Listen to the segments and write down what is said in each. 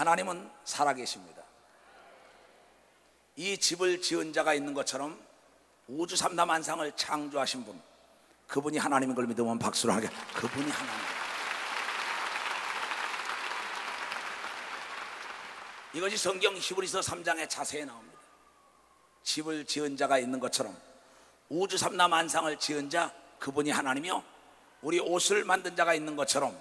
하나님은 살아계십니다. 이 집을 지은 자가 있는 것처럼 우주 삼다만상을 창조하신 분, 그분이 하나님인 걸 믿으면 박수를 하게. 그분이 하나님. 이것이 성경 히브리서 3장에 자세히 나옵니다. 집을 지은 자가 있는 것처럼 우주 삼다만상을 지은 자, 그분이 하나님이요, 우리 옷을 만든 자가 있는 것처럼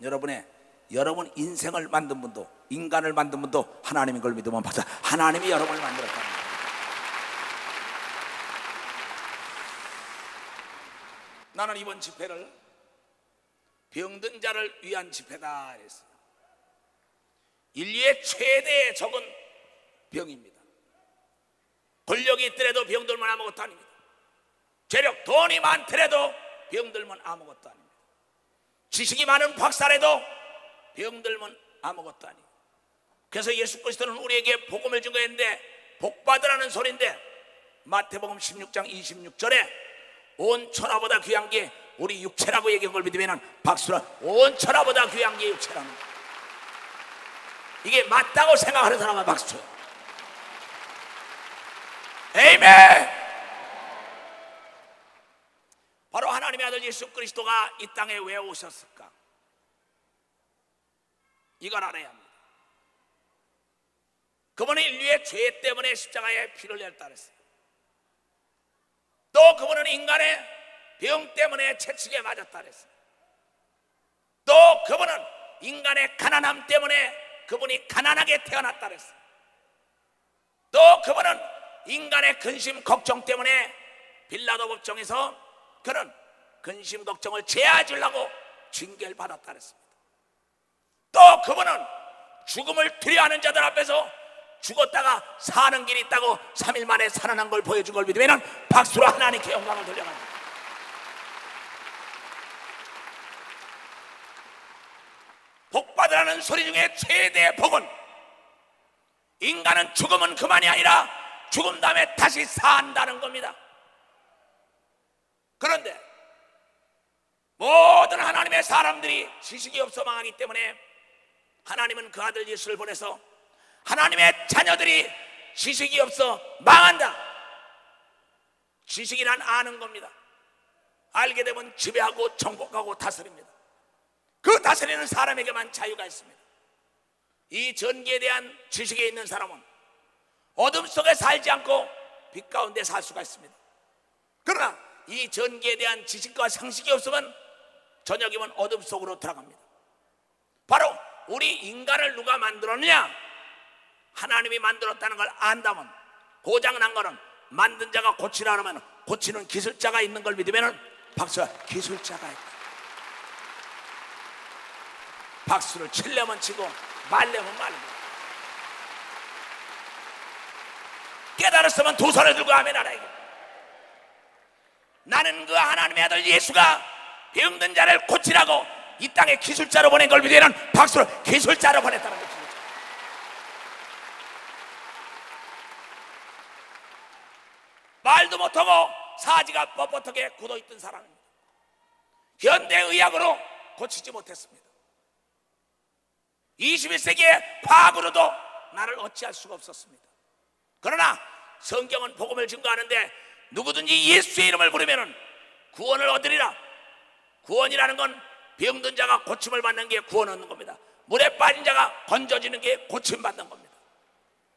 여러분 인생을 만든 분도, 인간을 만든 분도 하나님인 걸 믿으면 박수. 하나님이 여러분을 만들었다는 거예요. 나는 이번 집회를 병든 자를 위한 집회다 했어요. 인류의 최대의 적은 병입니다. 권력이 있더라도 병들면 아무것도 아닙니다. 재력, 돈이 많더라도 병들면 아무것도 아닙니다. 지식이 많은 박사라도 병들면 아무것도 아니에요. 그래서 예수 그리스도는 우리에게 복음을 준 거였는데, 복받으라는 소리인데, 마태복음 16장 26절에 온 천하보다 귀한 게 우리 육체라고 얘기한 걸 믿으면 박수라. 온 천하보다 귀한 게 육체라는 거예요. 이게 맞다고 생각하는 사람은 박수. 아멘. 바로 하나님의 아들 예수 그리스도가 이 땅에 왜 오셨을까? 이걸 알아야 합니다. 그분은 인류의 죄 때문에 십자가에 피를 냈다 그랬어요. 또 그분은 인간의 병 때문에 채찍에 맞았다 그랬어요. 또 그분은 인간의 가난함 때문에 그분이 가난하게 태어났다 그랬어요. 또 그분은 인간의 근심 걱정 때문에 빌라도 법정에서 그는 근심 걱정을 제어하려고 징계를 받았다 그랬습니다. 또 그분은 죽음을 두려워하는 자들 앞에서 죽었다가 사는 길이 있다고 3일 만에 살아난 걸 보여준 걸 믿으면 박수로 하나님께 영광을 돌려갑니다. 복받으라는 소리 중에 최대의 복은, 인간은 죽으면 그만이 아니라 죽은 다음에 다시 산다는 겁니다. 그런데 모든 하나님의 사람들이 지식이 없어 망하기 때문에 하나님은 그 아들 예수를 보내서 하나님의 자녀들이 지식이 없어 망한다. 지식이란 아는 겁니다. 알게 되면 지배하고 정복하고 다스립니다. 그 다스리는 사람에게만 자유가 있습니다. 이 전기에 대한 지식이 있는 사람은 어둠 속에 살지 않고 빛 가운데 살 수가 있습니다. 그러나 이 전기에 대한 지식과 상식이 없으면 저녁이면 어둠 속으로 들어갑니다. 바로 우리 인간을 누가 만들었느냐? 하나님이 만들었다는 걸 안다면, 고장난 거는 만든 자가 고치라 하면 고치는 기술자가 있는 걸 믿으면 박수. 기술자가 있다. 박수를 치려면 치고 말려면 말립니다. 깨달았으면 두 손을 들고 아멘 하라. 나는 그 하나님의 아들 예수가 병든 자를 고치라고 이 땅에 기술자로 보낸 걸 믿으면 박수로 기술자로 보냈다는 거죠. 말도 못하고 사지가 뻣뻣하게 굳어있던 사람입니다. 현대의학으로 고치지 못했습니다. 21세기의 과학으로도 나를 어찌할 수가 없었습니다. 그러나 성경은 복음을 증거하는데 누구든지 예수의 이름을 부르면 구원을 얻으리라. 구원이라는 건 병든 자가 고침을 받는 게 구원 얻는 겁니다. 물에 빠진 자가 건져지는 게 고침 받는 겁니다.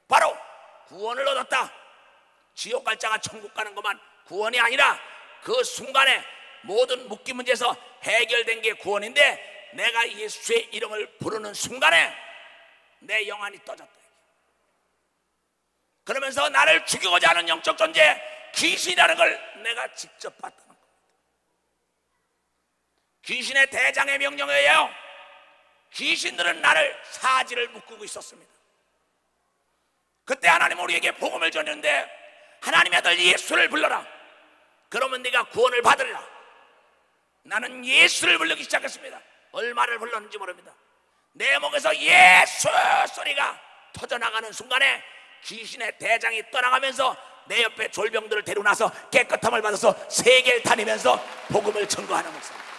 바로 구원을 얻었다. 지옥 갈 자가 천국 가는 것만 구원이 아니라 그 순간에 모든 묵기 문제에서 해결된 게 구원인데, 내가 예수의 이름을 부르는 순간에 내 영안이 떠졌다. 그러면서 나를 죽이고자 하는 영적 존재 귀신이라는 걸 내가 직접 봤다는 겁니다. 귀신의 대장의 명령에 의하여 귀신들은 나를 사지를 묶고 있었습니다. 그때 하나님은 우리에게 복음을 줬는데, 하나님의 아들 예수를 불러라. 그러면 네가 구원을 받으리라. 나는 예수를 부르기 시작했습니다. 얼마를 불렀는지 모릅니다. 내 목에서 예수 소리가 터져나가는 순간에 귀신의 대장이 떠나가면서 내 옆에 졸병들을 데리고 나서 깨끗함을 받아서 세계를 다니면서 복음을 전거하는 목사입니다.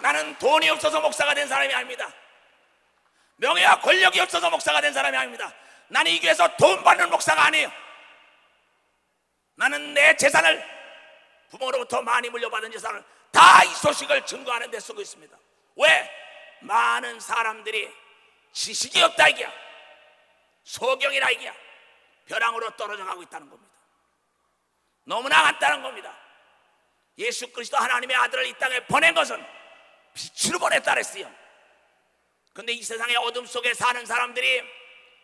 나는 돈이 없어서 목사가 된 사람이 아닙니다. 명예와 권력이 없어서 목사가 된 사람이 아닙니다. 나는 이 교회에서 돈 받는 목사가 아니에요. 나는 내 재산을, 부모로부터 많이 물려받은 재산을 다 이 소식을 증거하는 데 쓰고 있습니다. 왜? 많은 사람들이 지식이 없다 이게야, 소경이라 이게야, 벼랑으로 떨어져 가고 있다는 겁니다. 너무나 간단한 겁니다. 예수 그리스도 하나님의 아들을 이 땅에 보낸 것은 빛으로 보냈다 그랬어요. 근데 이 세상의 어둠 속에 사는 사람들이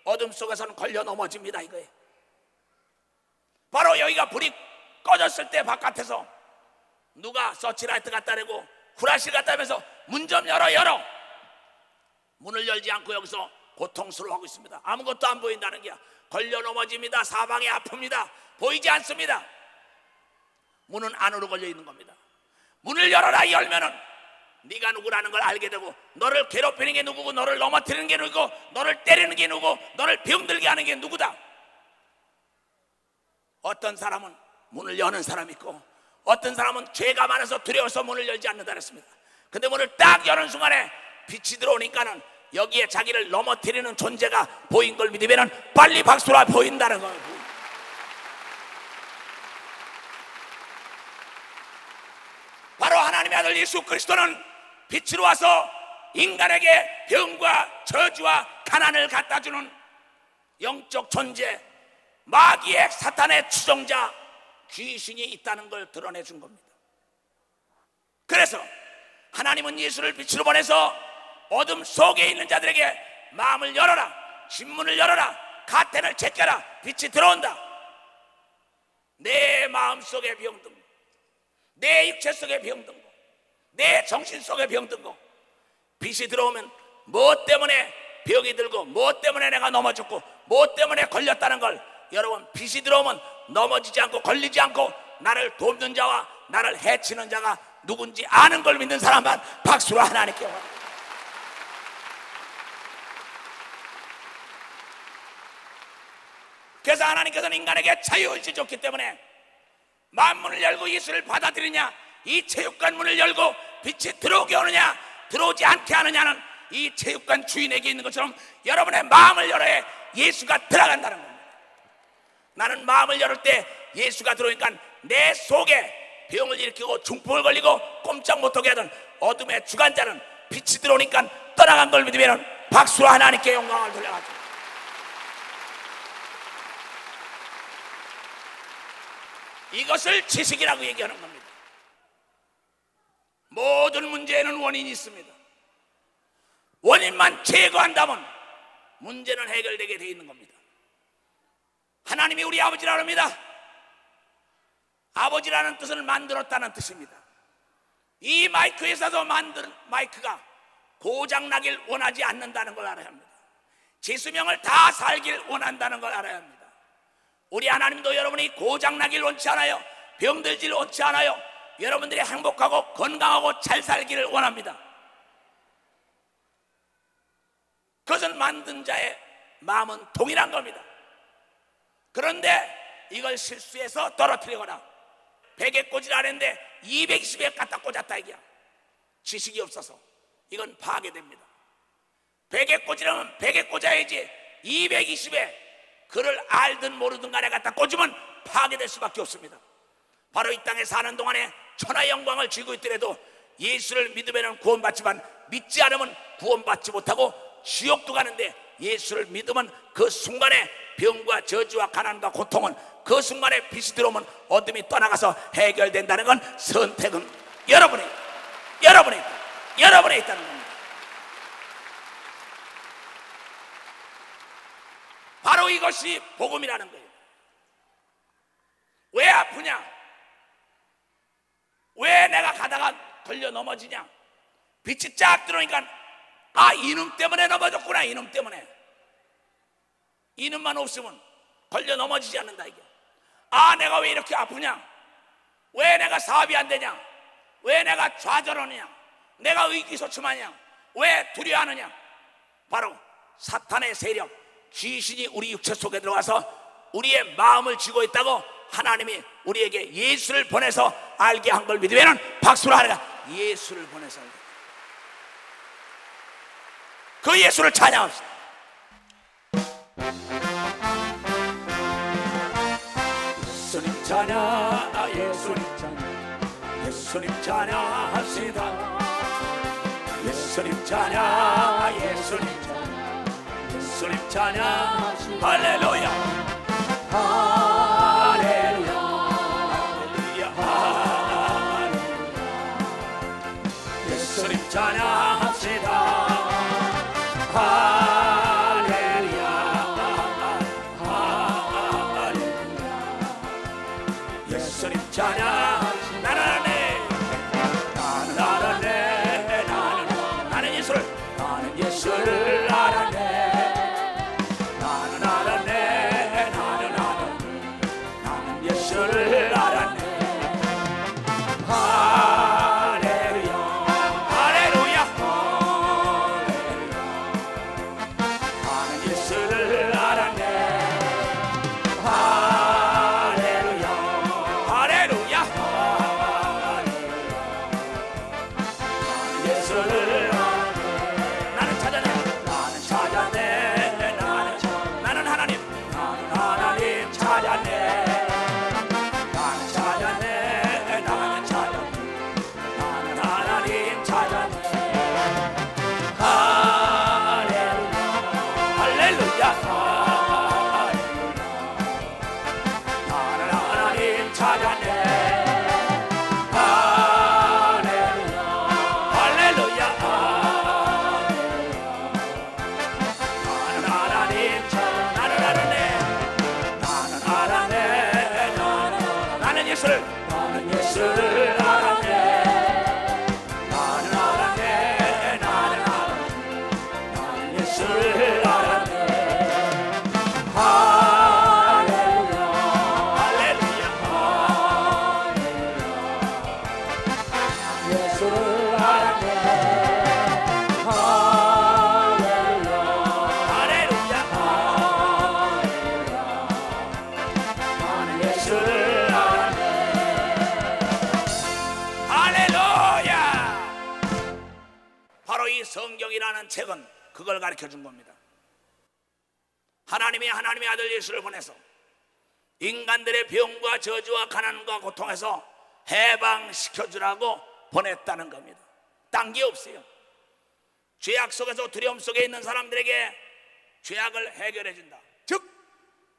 어둠 속에서는 걸려 넘어집니다 이거예요. 바로 여기가 불이 꺼졌을 때 바깥에서 누가 서치라이트 갖다 대고 후라시를 갖다 대면서 문 좀 열어. 문을 열지 않고 여기서 고통스러워 하고 있습니다. 아무것도 안 보인다는 게야. 걸려 넘어집니다. 사방이 아픕니다. 보이지 않습니다. 문은 안으로 걸려 있는 겁니다. 문을 열어라. 열면은 네가 누구라는 걸 알게 되고, 너를 괴롭히는 게 누구고, 너를 넘어뜨리는 게 누구고, 너를 때리는 게 누구고, 너를 병들게 하는 게 누구다. 어떤 사람은 문을 여는 사람이 있고, 어떤 사람은 죄가 많아서 두려워서 문을 열지 않는다 그랬습니다. 근데 문을 딱 여는 순간에 빛이 들어오니까는 여기에 자기를 넘어뜨리는 존재가 보인 걸 믿으면 빨리 박수라 보인다는 거예요. 바로 하나님의 아들 예수 그리스도는 빛으로 와서 인간에게 병과 저주와 가난을 갖다주는 영적 존재, 마귀의 사탄의 추종자 귀신이 있다는 걸 드러내준 겁니다. 그래서 하나님은 예수를 빛으로 보내서 어둠 속에 있는 자들에게 마음을 열어라, 신문을 열어라, 가텐을 제껴라, 빛이 들어온다. 내 마음 속에 병든 거, 내 육체 속에 병든 거, 내 정신 속에 병든 거, 빛이 들어오면 뭐 때문에 병이 들고, 뭐 때문에 내가 넘어졌고, 뭐 때문에 걸렸다는 걸, 여러분, 빛이 들어오면 넘어지지 않고 걸리지 않고 나를 돕는 자와 나를 해치는 자가 누군지 아는 걸 믿는 사람만 박수로 하나님께 와. 그래서 하나님께서는 인간에게 자유의지 줬기 때문에 만문을 열고 예수를 받아들이냐, 이 체육관 문을 열고 빛이 들어오게 하느냐, 들어오지 않게 하느냐는 이 체육관 주인에게 있는 것처럼 여러분의 마음을 열어야 예수가 들어간다는 겁니다. 나는 마음을 열을 때 예수가 들어오니까 내 속에 병을 일으키고 중풍을 걸리고 꼼짝 못하게 하던 어둠의 주관자는 빛이 들어오니까 떠나간 걸 믿으면 박수로 하나님께 영광을 돌려가죠. 이것을 지식이라고 얘기하는 겁니다. 모든 문제에는 원인이 있습니다. 원인만 제거한다면 문제는 해결되게 되어 있는 겁니다. 하나님이 우리 아버지라고 합니다. 아버지라는 뜻은 만들었다는 뜻입니다. 이 마이크 회사도 만든 마이크가 고장나길 원하지 않는다는 걸 알아야 합니다. 제 수명을 다 살길 원한다는 걸 알아야 합니다. 우리 하나님도 여러분이 고장나길 원치 않아요. 병들질 원치 않아요. 여러분들이 행복하고 건강하고 잘 살기를 원합니다. 그것은 만든 자의 마음은 동일한 겁니다. 그런데 이걸 실수해서 떨어뜨리거나 베개 꽂으라 하는데 220에 갖다 꽂았다 이게야. 지식이 없어서 이건 파괴됩니다. 베개 꽂으려면 베개 꽂아야지 220에 그를 알든 모르든 간에 갖다 꽂으면 파괴될 수밖에 없습니다. 바로 이 땅에 사는 동안에 천하 영광을 쥐고 있더라도 예수를 믿으면 구원받지만 믿지 않으면 구원받지 못하고 지옥도 가는데, 예수를 믿으면 그 순간에 병과 저주와 가난과 고통은 그 순간에 빛이 들어오면 어둠이 떠나가서 해결된다는 건 선택은 여러분에 있다는 겁니다. 바로 이것이 복음이라는 거예요. 왜 아프냐? 왜 내가 가다가 걸려 넘어지냐? 빛이 쫙 들어오니까 아, 이놈 때문에 넘어졌구나. 이놈 때문에. 이놈만 없으면 걸려 넘어지지 않는다 이게. 아, 내가 왜 이렇게 아프냐? 왜 내가 사업이 안 되냐? 왜 내가 좌절하느냐? 내가 의기소침하냐? 왜 두려워하느냐? 바로 사탄의 세력, 귀신이 우리 육체 속에 들어가서 우리의 마음을 쥐고 있다고 하나님이 우리에게 예수를 보내서 알게 한 걸 믿으면 박수로 하라. 예수를 보내서 알게. 그 예수를 찬양합시다. 예수님 찬양, 예수님 찬양, 예수님 찬양합시다. 예수님 찬양, 예수님 찬양, 예수님 찬양. 할렐루야, 할렐루야, 할렐루야, 할렐루야. 예수님 찬양합시다. 할렐루야, 할렐루야. 예수님 찬양. 나는 안해, 나는 알았네, 나는 예수를, 나는 예수를 알았네, 나는 알았네, 나는 예수를 알았네. 할렐루야, 할렐루야, 할렐루야. 나는 예수를 알았네. 할렐루야, 할렐루야, 나는 예수를 알았네. 나는 찾았네, 나는 찾았네, 나는 하나님, 나는 하나님 찾았네. 나는 찾았네, 나는 찾았네, 나는 하나님 찾았네. 할렐루야, 할렐루야, 나는 하나님 찾았네. 할렐루야, 할렐루야, 나는 하나님 찾았네. 나는 알았네, 나는 알았네, 나는 예수를, 나는 예수를 알았네. 나는 알았네, 나는 예수를 알았네. 할렐루야, 할렐루야, 할렐루야. 예수를 알았네. 할렐루야, 할렐루야, 할렐루야. 나는 예수를 알았네. 할렐루야. 바로 이 성경이라는 책은 그걸 가르쳐 준 겁니다. 하나님의 아들 예수를 보내서 인간들의 병과 저주와 가난과 고통에서 해방시켜 주라고 보냈다는 겁니다. 딴 게 없어요. 죄악 속에서 두려움 속에 있는 사람들에게 죄악을 해결해 준다. 즉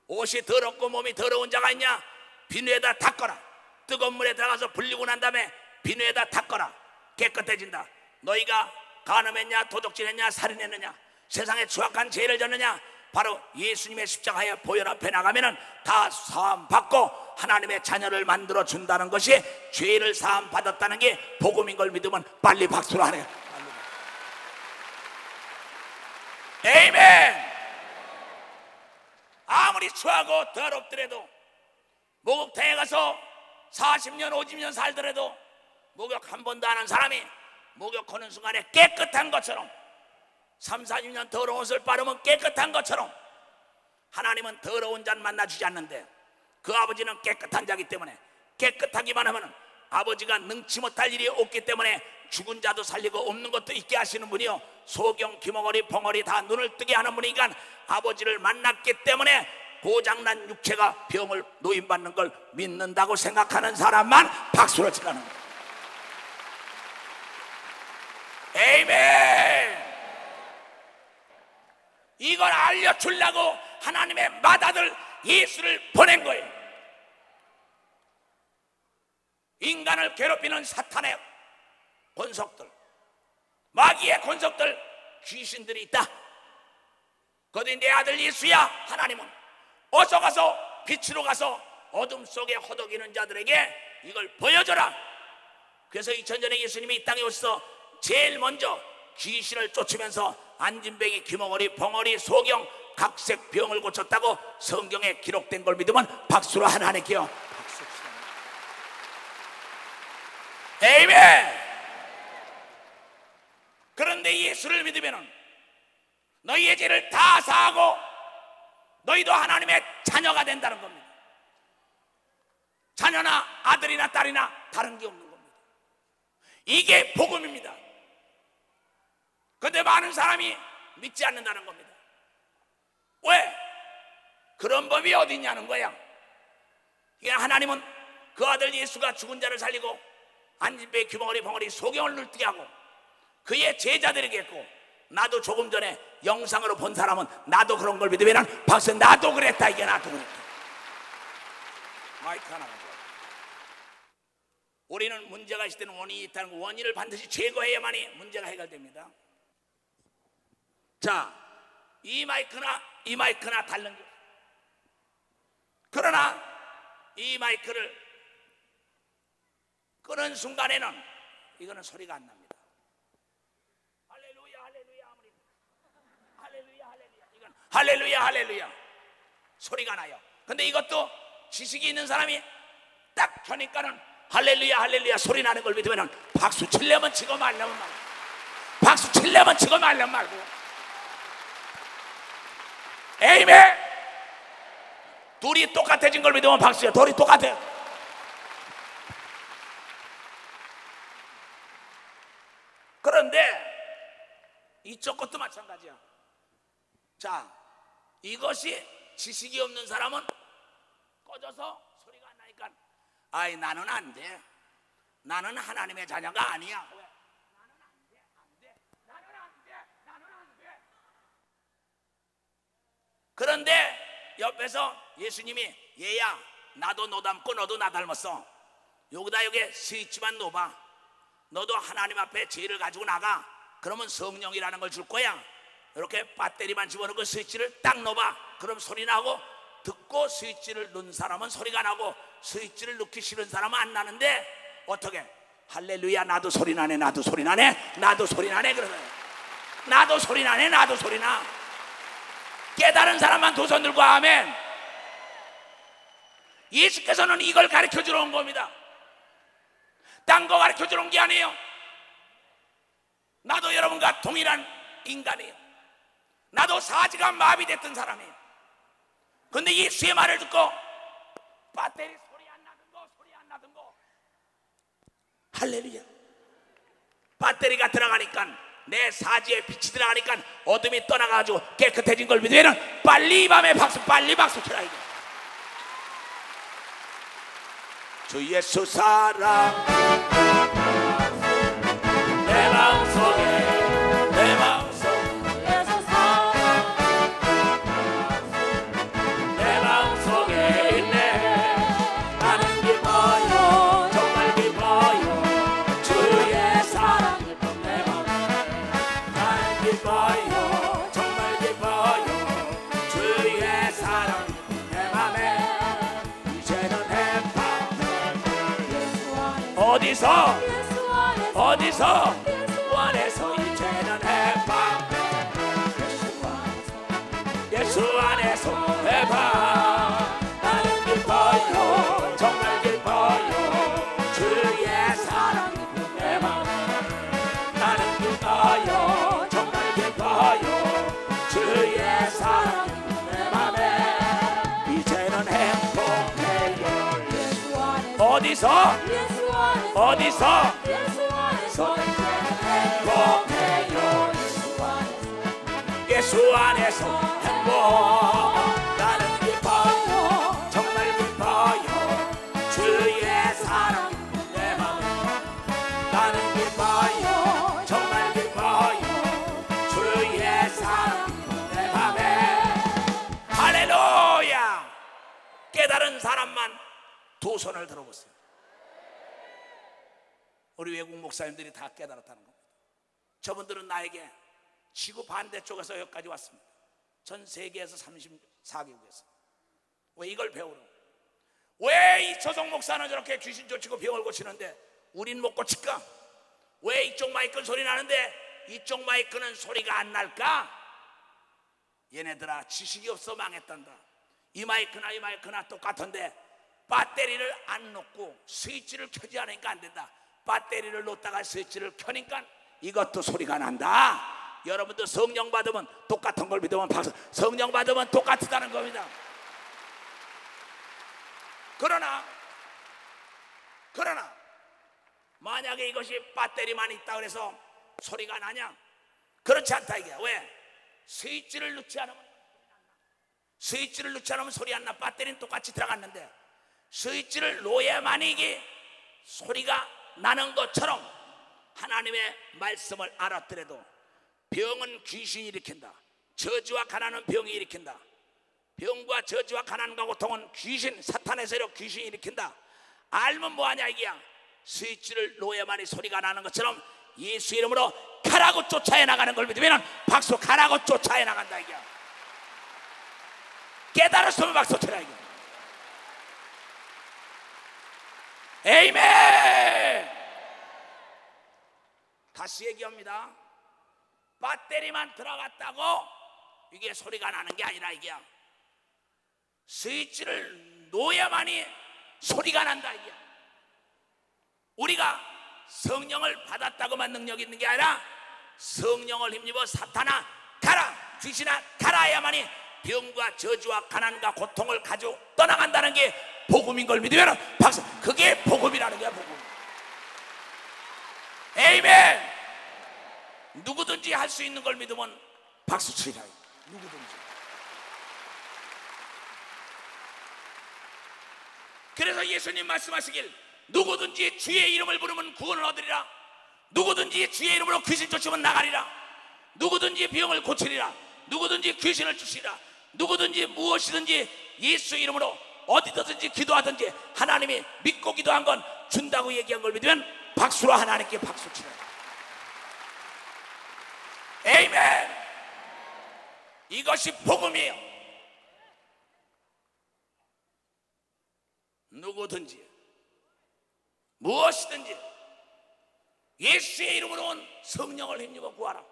옷이 더럽고 몸이 더러운 자가 있냐, 비누에다 닦거라. 뜨거운 물에 들어가서 불리고 난 다음에 비누에다 닦거라. 깨끗해진다. 너희가 간음했냐, 도둑질했냐, 살인했느냐, 세상에 추악한 죄를 졌느냐, 바로 예수님의 십자가의 보혈 앞에 나가면은 다 사함 받고 하나님의 자녀를 만들어 준다는 것이, 죄를 사함 받았다는 게 복음인 걸 믿으면 빨리 박수를 하네요. 아멘. 아무리 추하고 더럽더라도, 목욕탕에 가서 40년 50년 살더라도 목욕 한 번도 안 한 사람이 목욕하는 순간에 깨끗한 것처럼, 3, 40년 더러운 옷을 바르면 깨끗한 것처럼, 하나님은 더러운 자는 만나주지 않는데 그 아버지는 깨끗한 자이기 때문에, 깨끗하기만 하면 아버지가 능치 못할 일이 없기 때문에 죽은 자도 살리고 없는 것도 있게 하시는 분이요, 소경, 귀머거리, 벙어리 다 눈을 뜨게 하는 분이니까, 아버지를 만났기 때문에 고장난 육체가 병을 노인받는 걸 믿는다고 생각하는 사람만 박수를 치라는 거예요. 아멘. 이걸 알려주려고 하나님의 맏아들 예수를 보낸 거예요. 인간을 괴롭히는 사탄의 권속들, 마귀의 권속들, 귀신들이 있다. 거기 내 아들 예수야. 하나님은 어서 가서 빛으로 가서 어둠 속에 허덕이는 자들에게 이걸 보여줘라. 그래서 2000년에 예수님이 이 땅에 오셔서 제일 먼저 귀신을 쫓으면서 안진뱅이, 귀머거리, 벙어리, 소경, 각색 병을 고쳤다고 성경에 기록된 걸 믿으면 박수로 하나님께요. 박수 치라. 아멘. 그런데 예수를 믿으면 너희의 죄를 다 사하고 너희도 하나님의 자녀가 된다는 겁니다. 자녀나 아들이나 딸이나 다른 게 없는 겁니다. 이게 복음입니다. 그런데 많은 사람이 믿지 않는다는 겁니다. 왜? 그런 법이 어디 있냐는 거야. 하나님은 그 아들 예수가 죽은 자를 살리고 안진뱅이 귀벙어리 벙어리 소경을 눈뜨게 하고 그의 제자들에게 했고, 나도 조금 전에 영상으로 본 사람은 나도 그런 걸 믿으면 박수, 나도 그랬다. 이게 나도 그랬다. 마이크 하나 가져와. 우리는 문제가 있을 때는 원인이 있다는 거, 원인을 반드시 제거해야만이 문제가 해결됩니다. 자, 이 마이크나 다른 게, 그러나 이 마이크를 끄는 순간에는 이거는 소리가 안 납니다. 할렐루야 할렐루야 아무리 할렐루야 할렐루야, 이건 할렐루야 할렐루야 소리가 나요. 근데 이것도 지식이 있는 사람이 딱 켜니까는 할렐루야 할렐루야 소리 나는 걸 믿으면 박수 치려면 치고 말려면 말고, 박수 치려면 치고 말려면 말고. 에이멘. 둘이 똑같아진 걸 믿으면 박수야. 둘이 똑같아. 그런데 이쪽 것도 마찬가지야. 자, 이것이 지식이 없는 사람은 꺼져서 소리가 안 나니까, 아이 나는 안 돼, 나는 하나님의 자녀가 아니야. 왜? 나는 안 돼, 안 돼, 나는 안 돼, 나는 안 돼. 그런데 옆에서 예수님이, 얘야 나도 너 닮고 너도 나 닮았어, 여기다 여기 스위치만 놓아봐, 너도 하나님 앞에 죄를 가지고 나가, 그러면 성령이라는 걸 줄 거야. 이렇게 배터리만 집어넣고 스위치를 딱 넣어봐. 그럼 소리 나고, 듣고 스위치를 넣은 사람은 소리가 나고 스위치를 넣기 싫은 사람은 안 나는데, 어떻게? 할렐루야 나도 소리 나네, 나도 소리 나네, 나도 소리 나네. 그러면 나도 소리 나네, 나도 소리 나. 깨달은 사람만 두 손 들고 아멘. 예수께서는 이걸 가르쳐 주러 온 겁니다. 딴 거 가르쳐 주러 온 게 아니에요. 나도 여러분과 동일한 인간이에요. 나도 사지가 마비됐던 사람이에요. 근데 예수의 말을 듣고 배터리 소리 안 나던 거, 소리 안 나던 거, 할렐루야, 배터리가 들어가니까, 내 사지에 빛이 들어가니까 어둠이 떠나가지고 깨끗해진 걸 믿으면 빨리 이 밤에 박수, 빨리 박수 쳐라. 이거 주 예수 사랑 내 마음속에, 내 마음속에 예수 사랑 내 마음속에 있네. 나는 기뻐요, 정말 기뻐요, 주의 사랑 기쁨 내 마음에. 나는 기뻐요, 정말 기뻐요, 주의 사랑 기쁨 내 맘에. 이제는 어디서 어디서 예수 안에서 이제는 해방, 예수 안에서 해방. 나는 기뻐요, 정말 기뻐요, 주의 사랑 기쁨 내 맘. 나는 기뻐요, 정말 기뻐요, 주의 사랑 기쁨 내 맘에. 이제는 행복해요. 어디서 어디서 행복해요. 예수 안에서 행복. 나는 기뻐요, 정말 기뻐요, 주의 사랑 내 맘에. 나는 기뻐요, 정말 기뻐요, 주의 사랑 내 맘에. 할렐루야. 깨달은 사람만 두 손을 들어보세요. 우리 외국 목사님들이 다 깨달았다는 겁니다. 저분들은 나에게 지구 반대쪽에서 여기까지 왔습니다. 전 세계에서 34개국에서. 왜 이걸 배우러? 왜 이 조성 목사는 저렇게 귀신 쫓고 병을 고치는데 우린 못 고칠까? 왜 이쪽 마이크는 소리 나는데 이쪽 마이크는 소리가 안 날까? 얘네들아, 지식이 없어 망했단다. 이 마이크나 똑같은데 배터리를 안 놓고 스위치를 켜지 않으니까 안 된다. 배터리를 놓다가 스위치를 켜니까 이것도 소리가 난다. 여러분도 성령 받으면 똑같은 걸 믿으면 박수. 성령 받으면 똑같다는 겁니다. 그러나 만약에 이것이 배터리만 있다 그래서 소리가 나냐? 그렇지 않다 이게. 왜? 스위치를 넣지 않으면 소리 안 나. 배터리는 똑같이 들어갔는데 스위치를 놓아야만 이게 소리가 나는 것처럼 하나님의 말씀을 알았더라도 병은 귀신이 일으킨다. 저주와 가난은 병이 일으킨다. 병과 저주와 가난과 고통은 귀신, 사탄의 세력, 귀신이 일으킨다. 알면 뭐하냐 이게야. 스위치를 놓아야만이 소리가 나는 것처럼 예수 이름으로 가라고 쫓아야 나가는 걸 믿으면 박수. 가라고 쫓아야 나간다 이게야. 깨달았으면 박수 쳐라 이게. 에이멘. 다시 얘기합니다. 배터리만 들어갔다고 이게 소리가 나는 게 아니라 이게야. 스위치를 놓아야만이 소리가 난다 이게. 우리가 성령을 받았다고만 능력이 있는 게 아니라 성령을 힘입어 사탄아 가라, 귀신아 가라야만이 병과 저주와 가난과 고통을 가지고 떠나간다는 게 복음인 걸 믿으면 박수. 그게 복음이라는 거야, 복음. 에이멘. 누구든지 할 수 있는 걸 믿으면 박수 치라. 누구든지. 그래서 예수님 말씀하시길 누구든지 주의 이름을 부르면 구원을 얻으리라. 누구든지 주의 이름으로 귀신 쫓으면 나가리라. 누구든지 병을 고치리라. 누구든지 귀신을 쫓으리라. 누구든지 무엇이든지 예수 이름으로 어디든지 기도하든지 하나님이 믿고 기도한 건 준다고 얘기한 걸 믿으면 박수로 하나님께 박수 치라. 에이멘. 이것이 복음이에요. 누구든지 무엇이든지 예수의 이름으로 온 성령을 힘입어 구하라.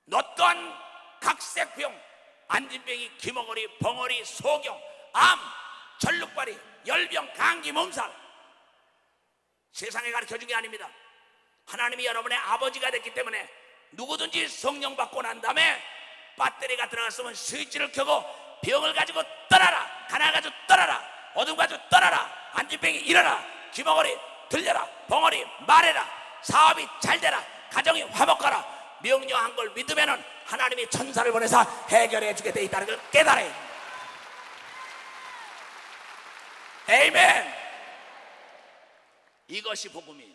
너 또한 각색병, 안진병이, 기머거리, 벙어리, 소경, 암, 전룩발이, 열병, 감기, 몸살 세상에 가르쳐준 게 아닙니다. 하나님이 여러분의 아버지가 됐기 때문에 누구든지 성령 받고 난 다음에 배터리가 들어갔으면 스위치를 켜고 병을 가지고 떠나라, 가난 가지고 떠나라, 어둠 가지고 떠나라, 안진병이 일어나, 기머거리 들려라, 벙어리 말해라, 사업이 잘 되라, 가정이 화목하라. 명령한 걸 믿으면은 하나님이 천사를 보내서 해결해 주게 돼 있다는 걸 깨달아야 돼. 에이멘. 이것이 복음이에요.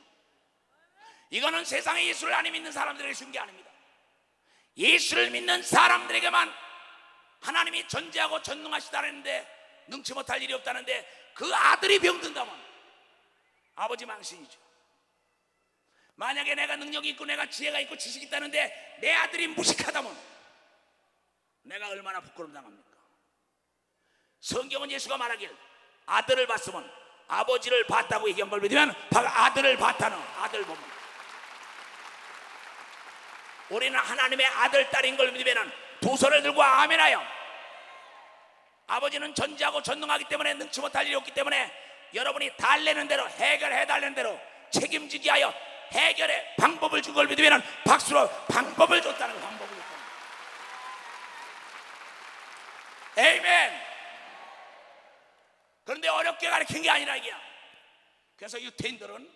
이거는 세상에 예수를 안 믿는 사람들에게 준 게 아닙니다. 예수를 믿는 사람들에게만 하나님이 전지하고 전능하시다는데 능치 못할 일이 없다는데 그 아들이 병든다면 아버지 망신이죠. 만약에 내가 능력이 있고 내가 지혜가 있고 지식이 있다는데 내 아들이 무식하다면 내가 얼마나 부끄러움 당합니까? 성경은 예수가 말하길 아들을 봤으면 아버지를 봤다고 얘기한 걸 믿으면 바로 아들을 봤다는 아들 보면 우리는 하나님의 아들 딸인 걸 믿으면 두 손을 들고 아멘하여. 아버지는 전지하고 전능하기 때문에 능치 못할 일이 없기 때문에 여러분이 달래는 대로 해결해 달라는 대로 책임지게 하여 해결의 방법을 준 걸 믿으면 박수로 방법을 줬다는 거예요. 방법을 줬다는 거예요. 에이멘. 그런데 어렵게 가르친 게 아니라 이게야. 그래서 유태인들은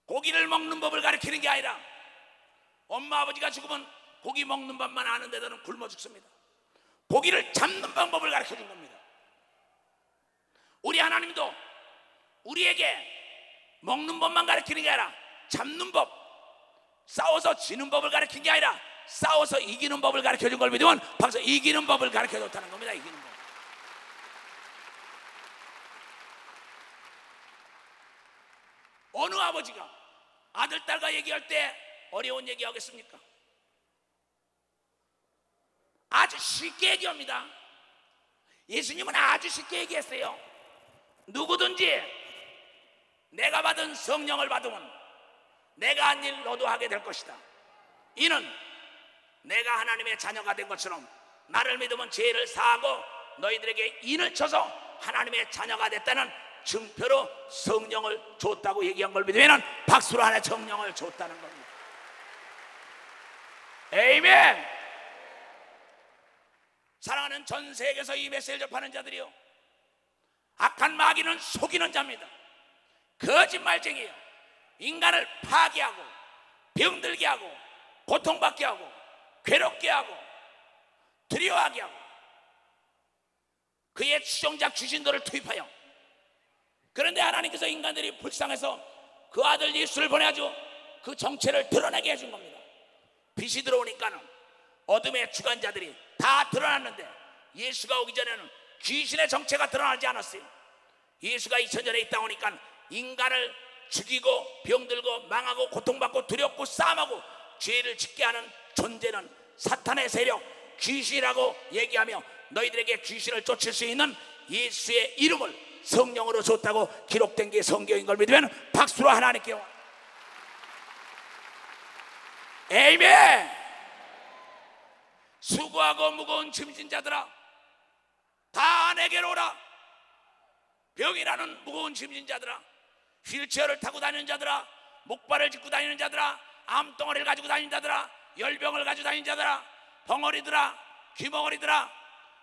고기를 먹는 법을 가르치는 게 아니라 엄마 아버지가 죽으면 고기 먹는 법만 아는 데들은 굶어 죽습니다. 고기를 잡는 방법을 가르쳐 준 겁니다. 우리 하나님도 우리에게 먹는 법만 가르치는 게 아니라 잡는 법, 싸워서 지는 법을 가르친 게 아니라 싸워서 이기는 법을 가르쳐 준 걸 믿으면 벌써 이기는 법을 가르쳐 줬다는 겁니다. 이기는 법. 어느 아버지가 아들 딸과 얘기할 때 어려운 얘기 하겠습니까? 아주 쉽게 얘기합니다. 예수님은 아주 쉽게 얘기했어요. 누구든지 내가 받은 성령을 받으면 내가 한 일 너도 하게 될 것이다. 이는 내가 하나님의 자녀가 된 것처럼 나를 믿으면 죄를 사하고 너희들에게 인을 쳐서 하나님의 자녀가 됐다는 증표로 성령을 줬다고 얘기한 걸 믿으면 박수로 하나 성령을 줬다는 겁니다. 에이멘. 사랑하는 전 세계에서 이 메시지를 접하는 자들이요, 악한 마귀는 속이는 자입니다. 거짓말쟁이에요. 인간을 파괴하고 병들게 하고 고통받게 하고 괴롭게 하고 두려워하게 하고 그의 추종자 귀신들을 투입하여, 그런데 하나님께서 인간들이 불쌍해서 그 아들 예수를 보내가지고 그 정체를 드러나게 해준 겁니다. 빛이 들어오니까는 어둠의 주관자들이 다 드러났는데 예수가 오기 전에는 귀신의 정체가 드러나지 않았어요. 예수가 2000년에 있다 오니까 인간을 죽이고 병들고 망하고 고통받고 두렵고 싸움하고 죄를 짓게 하는 존재는 사탄의 세력 귀신이라고 얘기하며 너희들에게 귀신을 쫓을 수 있는 예수의 이름을 성령으로 줬다고 기록된 게 성경인 걸 믿으면 박수로 하나님께 아멘. 수고하고 무거운 짐진 자들아 다 내게로 오라. 병이라는 무거운 짐진 자들아, 휠체어를 타고 다니는 자들아, 목발을 짚고 다니는 자들아, 암덩어리를 가지고 다니는 자들아, 열병을 가지고 다니는 자들아, 벙어리들아, 귀머거리들아,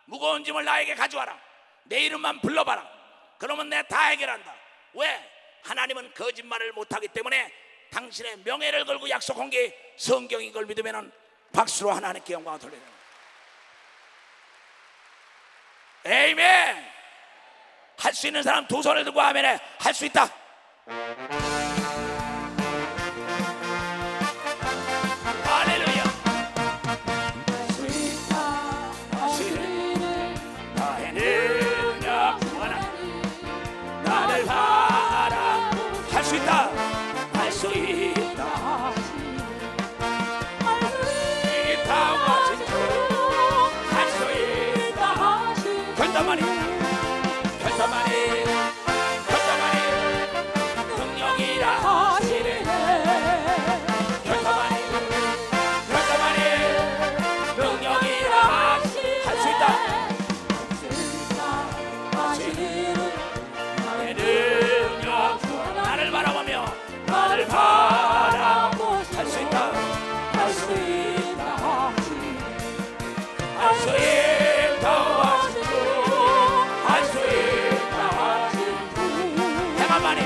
무거운 짐을 나에게 가져와라. 내 이름만 불러봐라. 그러면 내가 다 해결한다. 왜? 하나님은 거짓말을 못하기 때문에 당신의 명예를 걸고 약속한 게 성경인 걸 믿으면 박수로 하나님께 영광을 돌려라. 아멘. 할 수 있는 사람 두 손을 들고 아멘해. 할 수 있다. 할렐루야. 나를 바라. 할 수 있다. 할 수 있다. 할 수 있다. 결단만이 능력이라 하시네. 결단만이 능력이라 할 수 있다. 나의 능력 나를 바라보며 나를 바라보 할 수 있다. 할 수 있다. 할 수 있다. 할 수 있다. 행함만이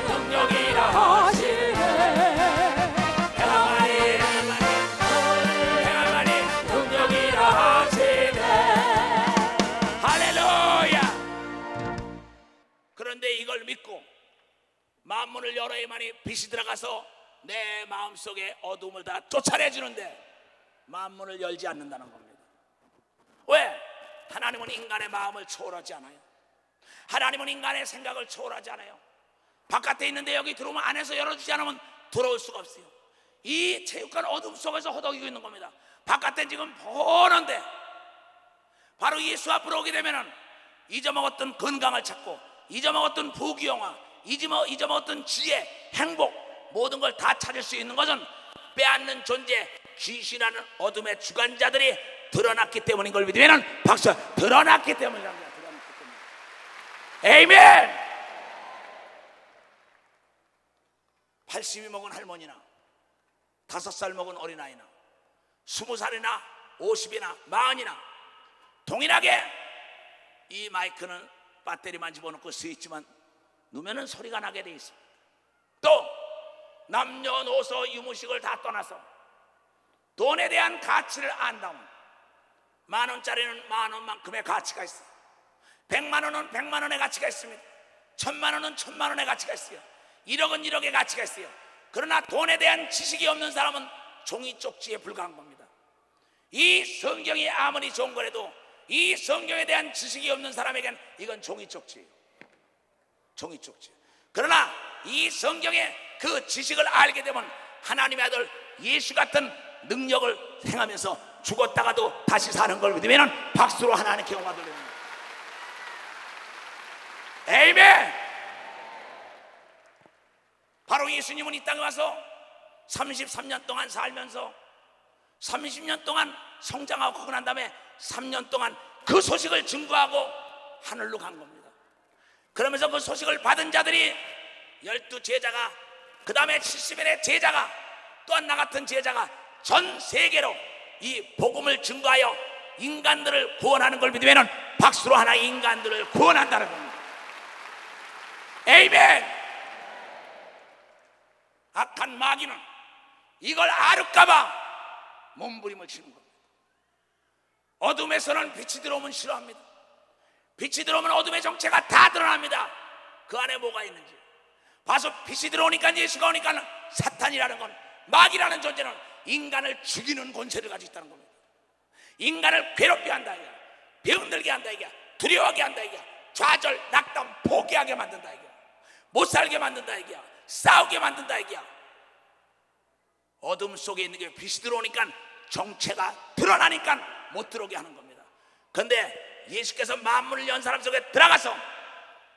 능력이라 하시네. 행함만이 능력이라 하시네. 할렐루야. 그런데 이걸 믿고 만문을 열어야만이 빛이 들어가서 내 마음속에 어둠을 다 쫓아내주는데 만문을 열지 않는다는 겁니다. 왜? 하나님은 인간의 마음을 초월하지 않아요. 하나님은 인간의 생각을 초월하지 않아요. 바깥에 있는데 여기 들어오면 안에서 열어주지 않으면 들어올 수가 없어요. 이 체육관 어둠 속에서 허덕이고 있는 겁니다. 바깥에 지금 뻔한데 바로 예수 앞으로 오게 되면 잊어먹었던 건강을 찾고 잊어먹었던 부귀영화, 잊어먹었던 지혜, 행복, 모든 걸 다 찾을 수 있는 것은 빼앗는 존재 귀신이라는 어둠의 주관자들이 드러났기 때문인 걸 믿으면 박수. 드러났기 때문이랍니다. 아멘. 80이 먹은 할머니나 5살 먹은 어린아이나 20살이나 50이나 40이나 동일하게 이 마이크는 배터리만 집어넣고 스위치만 누면은 소리가 나게 돼 있습니다. 또 남녀노소 유무식을 다 떠나서 돈에 대한 가치를 안다면 만원짜리는 만원만큼의 가치가 있어요. 100만원은 100만원의 가치가 있습니다. 1000만원은 1000만원의 가치가 있어요. 1억은 1억의 가치가 있어요. 그러나 돈에 대한 지식이 없는 사람은 종이 쪽지에 불과한 겁니다. 이 성경이 아무리 좋은 거라도 이 성경에 대한 지식이 없는 사람에겐 이건 종이 쪽지예요. 종이 쪽지. 그러나 이 성경의 그 지식을 알게 되면 하나님의 아들 예수 같은 능력을 행하면서 죽었다가도 다시 사는 걸 믿으면 박수로 하나님께 영광 돌립니다. 아멘. 바로 예수님은 이 땅에 와서 33년 동안 살면서 30년 동안 성장하고 난 다음에 3년 동안 그 소식을 증거하고 하늘로 간 겁니다. 그러면서 그 소식을 받은 자들이 12제자가, 그 다음에 70인의 제자가, 또한 나 같은 제자가 전 세계로 이 복음을 증거하여 인간들을 구원하는 걸 믿으면 박수로 하나 인간들을 구원한다는 겁니다. 아멘. 악한 마귀는 이걸 알을까봐 몸부림을 치는 겁니다. 어둠에서는 빛이 들어오면 싫어합니다. 빛이 들어오면 어둠의 정체가 다 드러납니다. 그 안에 뭐가 있는지 봐서 빛이 들어오니까, 예수가 오니까 사탄이라는 건, 마귀라는 존재는 인간을 죽이는 권세를 가지고 있다는 겁니다. 인간을 괴롭게 한다 이게, 병들게 한다 이게, 두려워하게 한다 이게, 좌절, 낙담, 포기하게 만든다 이게, 못 살게 만든다 이게, 싸우게 만든다 이게. 어둠 속에 있는 게 빛이 들어오니까 정체가 드러나니까 못 들어오게 하는 겁니다. 그런데 예수께서 만물을 연 사람 속에 들어가서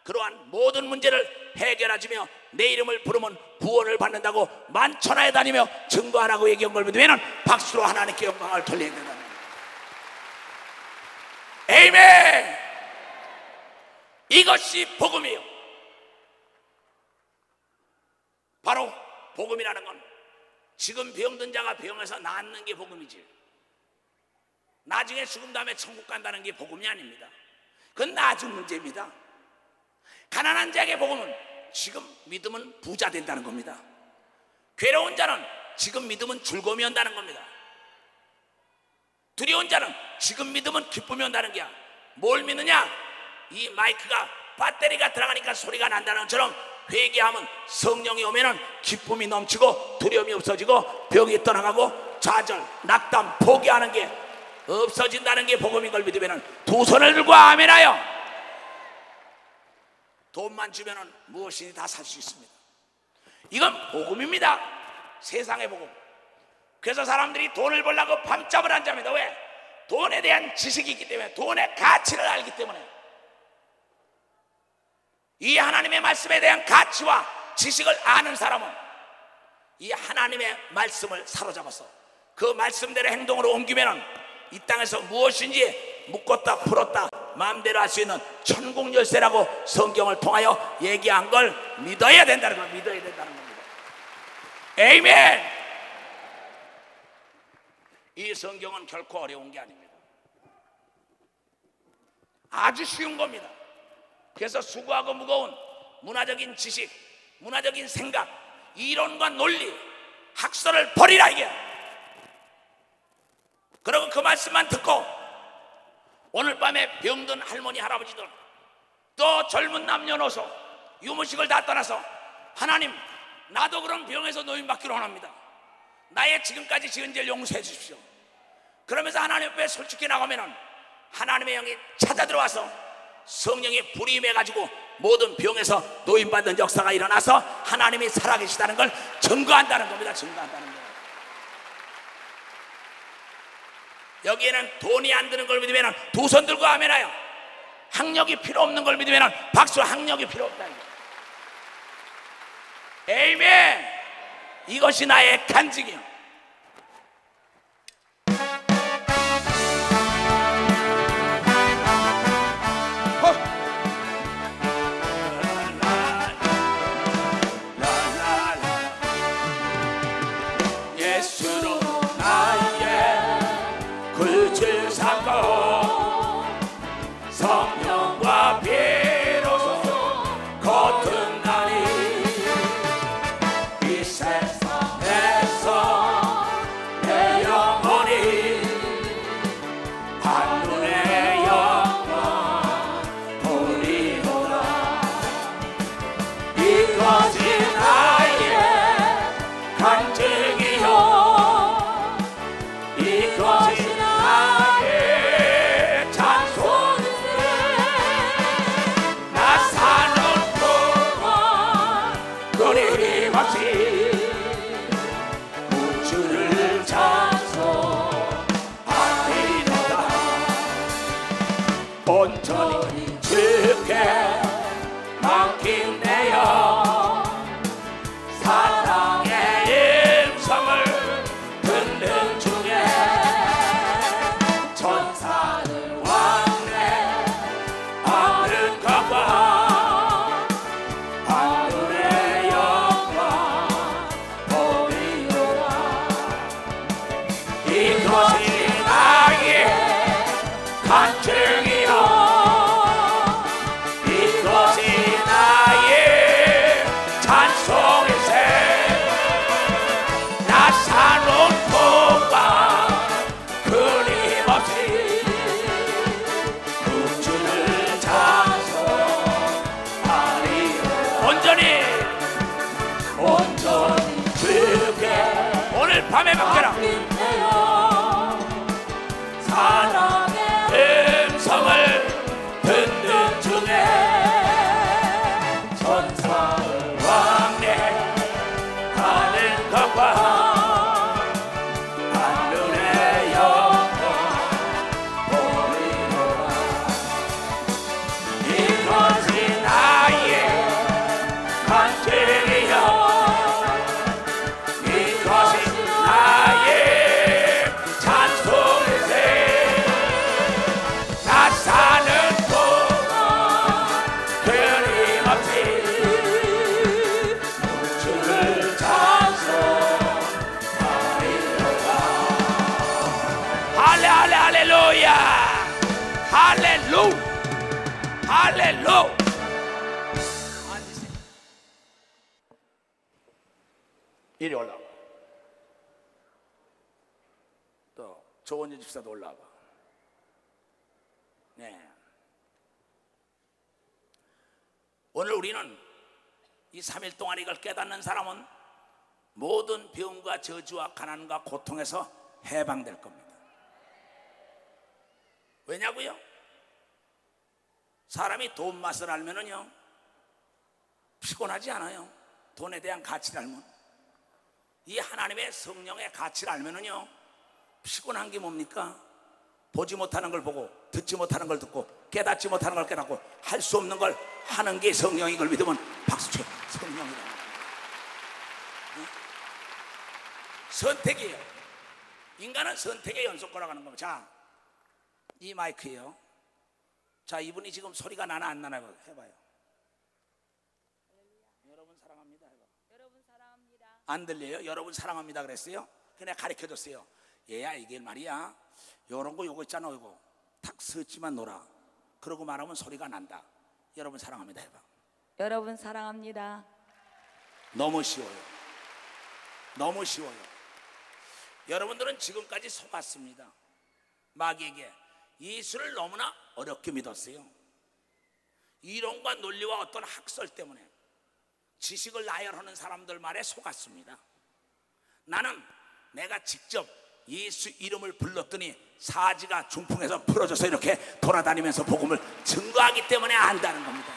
그러한 모든 문제를 해결하시며 내 이름을 부르면 구원을 받는다고 만천하에 다니며 증거하라고 얘기한 걸 믿으면 박수로 하나님께 영광을 돌려야 된다. 아멘. 이것이 복음이에요. 바로 복음이라는 건 지금 병든 자가 병에서 낫는 게 복음이지, 나중에 죽은 다음에 천국 간다는 게 복음이 아닙니다. 그건 나중 문제입니다. 가난한 자에게 복음은 지금 믿으면 부자 된다는 겁니다. 괴로운 자는 지금 믿으면 즐거움이 온다는 겁니다. 두려운 자는 지금 믿으면 기쁨이 온다는 게야. 뭘 믿느냐? 이 마이크가 배터리가 들어가니까 소리가 난다는 것처럼 회개하면 성령이 오면은 기쁨이 넘치고 두려움이 없어지고 병이 떠나가고 좌절, 낙담, 포기하는 게 없어진다는 게 복음인 걸 믿으면은 두 손을 들고 아멘하여. 돈만 주면은 무엇이든 다 살 수 있습니다. 이건 복음입니다. 세상의 복음. 그래서 사람들이 돈을 벌려고 밤잠을 안 잡니다. 왜? 돈에 대한 지식이 있기 때문에, 돈의 가치를 알기 때문에. 이 하나님의 말씀에 대한 가치와 지식을 아는 사람은 이 하나님의 말씀을 사로잡아서 그 말씀대로 행동으로 옮기면 이 땅에서 무엇인지 묻었다 풀었다 마음대로 할 수 있는 천국 열쇠라고 성경을 통하여 얘기한 걸 믿어야 된다는 걸 믿어야 된다는 겁니다. 아멘. 이 성경은 결코 어려운 게 아닙니다. 아주 쉬운 겁니다. 그래서 수고하고 무거운 문화적인 지식, 문화적인 생각, 이론과 논리, 학설을 버리라 이게. 그리고 그 말씀만 듣고 오늘 밤에 병든 할머니 할아버지들, 또 젊은 남녀노소, 유무식을 다 떠나서 하나님, 나도 그런 병에서 노인받기로 원합니다. 나의 지금까지 지은 죄를 용서해 주십시오. 그러면서 하나님 앞에 솔직히 나가면은 하나님의 영이 찾아 들어와서 성령이 불이 임해가지고 모든 병에서 노인받는 역사가 일어나서 하나님이 살아계시다는 걸 증거한다는 겁니다. 증거한다는 거예요. 여기에는 돈이 안 드는 걸 믿으면 두 손 들고 아멘하여. 학력이 필요 없는 걸 믿으면 박수. 학력이 필요 없다. 아멘. 이것이 나의 간증이요. 예수로 나의 굴줄 삼고 성령과 비로소 거듭나니 이 세상에서 할렐루야, 할렐루야. 앉으세요. 이리 올라와. 또 조원진 집사도 올라와. 네. 오늘 우리는 이 3일 동안 이걸 깨닫는 사람은 모든 병과 저주와 가난과 고통에서 해방될 겁니다. 왜냐고요? 사람이 돈 맛을 알면은요 피곤하지 않아요. 돈에 대한 가치를 알면. 이 하나님의 성령의 가치를 알면은요 피곤한 게 뭡니까? 보지 못하는 걸 보고, 듣지 못하는 걸 듣고, 깨닫지 못하는 걸 깨닫고, 할 수 없는 걸 하는 게 성령인 걸 믿으면 박수쳐. 성령이다. 응? 선택이에요. 인간은 선택의 연속거라고 하는 겁니다. 자, 이 마이크예요. 자, 이분이 지금 소리가 나나 안 나나 해봐요. 여러분 사랑합니다 해봐. 여러분 사랑합니다. 안 들려요? 여러분 사랑합니다 그랬어요? 그냥 가르쳐줬어요. 얘야 이게 말이야, 요런 거 요거 있잖아, 요거 탁 서지만 놀아. 그러고 말하면 소리가 난다. 여러분 사랑합니다 해봐. 여러분 사랑합니다. 너무 쉬워요. 너무 쉬워요. 여러분들은 지금까지 속았습니다. 마귀에게 예수를 너무나 어렵게 믿었어요. 이론과 논리와 어떤 학설 때문에 지식을 나열하는 사람들 말에 속았습니다. 나는 내가 직접 예수 이름을 불렀더니 사지가 중풍에서 풀어져서 이렇게 돌아다니면서 복음을 증거하기 때문에 안다는 겁니다.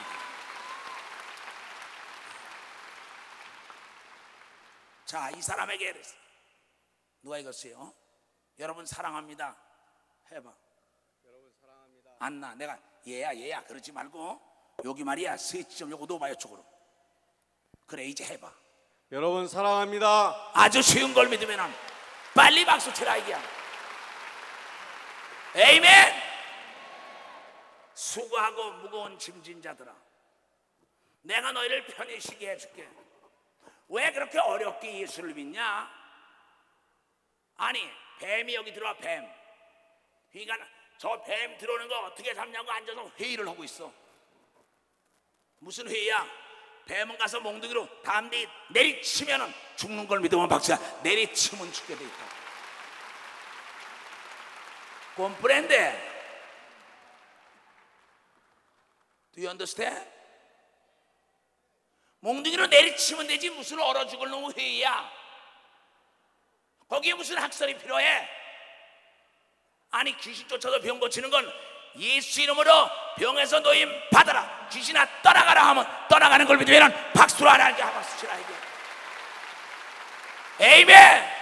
자, 이 사람에게 누가 읽었어요? 여러분 사랑합니다 해봐. 여러분 사랑합니다. 안나, 내가 얘야 그러지 말고 여기 말이야 스위치 요거 놓아봐요 쪽으로. 그래 이제 해봐. 여러분 사랑합니다. 아주 쉬운 걸 믿으면 빨리 박수 치라 이게야. 에이멘. 수고하고 무거운 짐진 자들아, 내가 너희를 편히 쉬게 해줄게. 왜 그렇게 어렵게 예수를 믿냐? 아니 뱀이 여기 들어와. 뱀, 그러니까 저 뱀 들어오는 거 어떻게 잡냐고 앉아서 회의를 하고 있어. 무슨 회의야? 뱀은 가서 몽둥이로 담대 내리치면은 죽는 걸 믿으면 박수야. 내리치면 죽게 돼 있다. comprende? Do you understand? 몽둥이로 내리치면 되지 무슨 얼어 죽을 놈의 회의야. 거기에 무슨 학설이 필요해? 아니 귀신 쫓아서 병 고치는 건 예수 이름으로 병에서 노임 받아라, 귀신아 떠나가라 하면 떠나가는 걸 믿으면 박수로 안 하게 박수 치라 이게. 에이멘.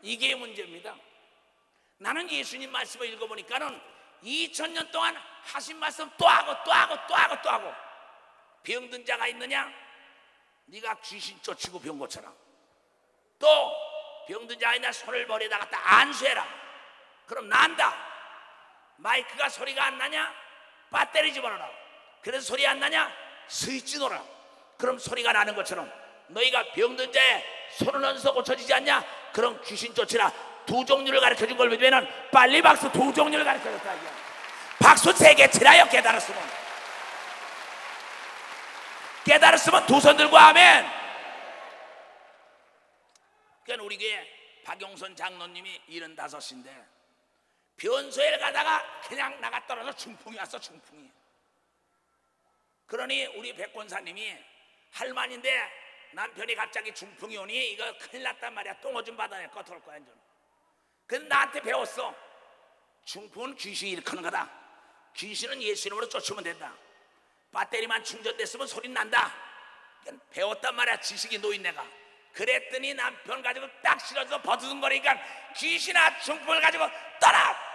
이게 문제입니다. 나는 예수님 말씀을 읽어보니까는 2000년 동안 하신 말씀 또 하고 또 하고 또 하고 또 하고. 병든 자가 있느냐? 네가 귀신 쫓고 병 고쳐라. 또 병든 자가 있냐? 손을 머리에다 갖다 안수해라. 그럼 난다. 마이크가 소리가 안 나냐? 배터리 집어넣어라. 그래서 소리 안 나냐? 스위치 놓아라. 그럼 소리가 나는 것처럼 너희가 병든 자의 손을 얹어서 고쳐지지 않냐? 그럼 귀신 쫓으라. 두 종류를 가르쳐준 걸 믿으면 빨리 박수. 두 종류를 가르쳐줬다 이게. 박수 3개 치라요. 깨달았으면. 깨달았으면 두 손 들고 아멘. 그러니까 우리 교회 박용선 장로님이 75인데 변소에 가다가 그냥 나가 떨어져 중풍이 왔어. 중풍이. 그러니 우리 백권사님이 할머니인데 남편이 갑자기 중풍이 오니 이거 큰일 났단 말이야. 똥 오줌 받아내 꺼트올 거야 이제. 그래서 나한테 배웠어. 중풍은 귀신이 일으키는 거다. 귀신은 예수 이름으로 쫓으면 된다. 배터리만 충전됐으면 소리 난다. 배웠단 말이야. 지식이 노인네가. 그랬더니 남편 가지고 딱 실어서 버두둥거리니까 귀신아 중풍을 가지고 떠나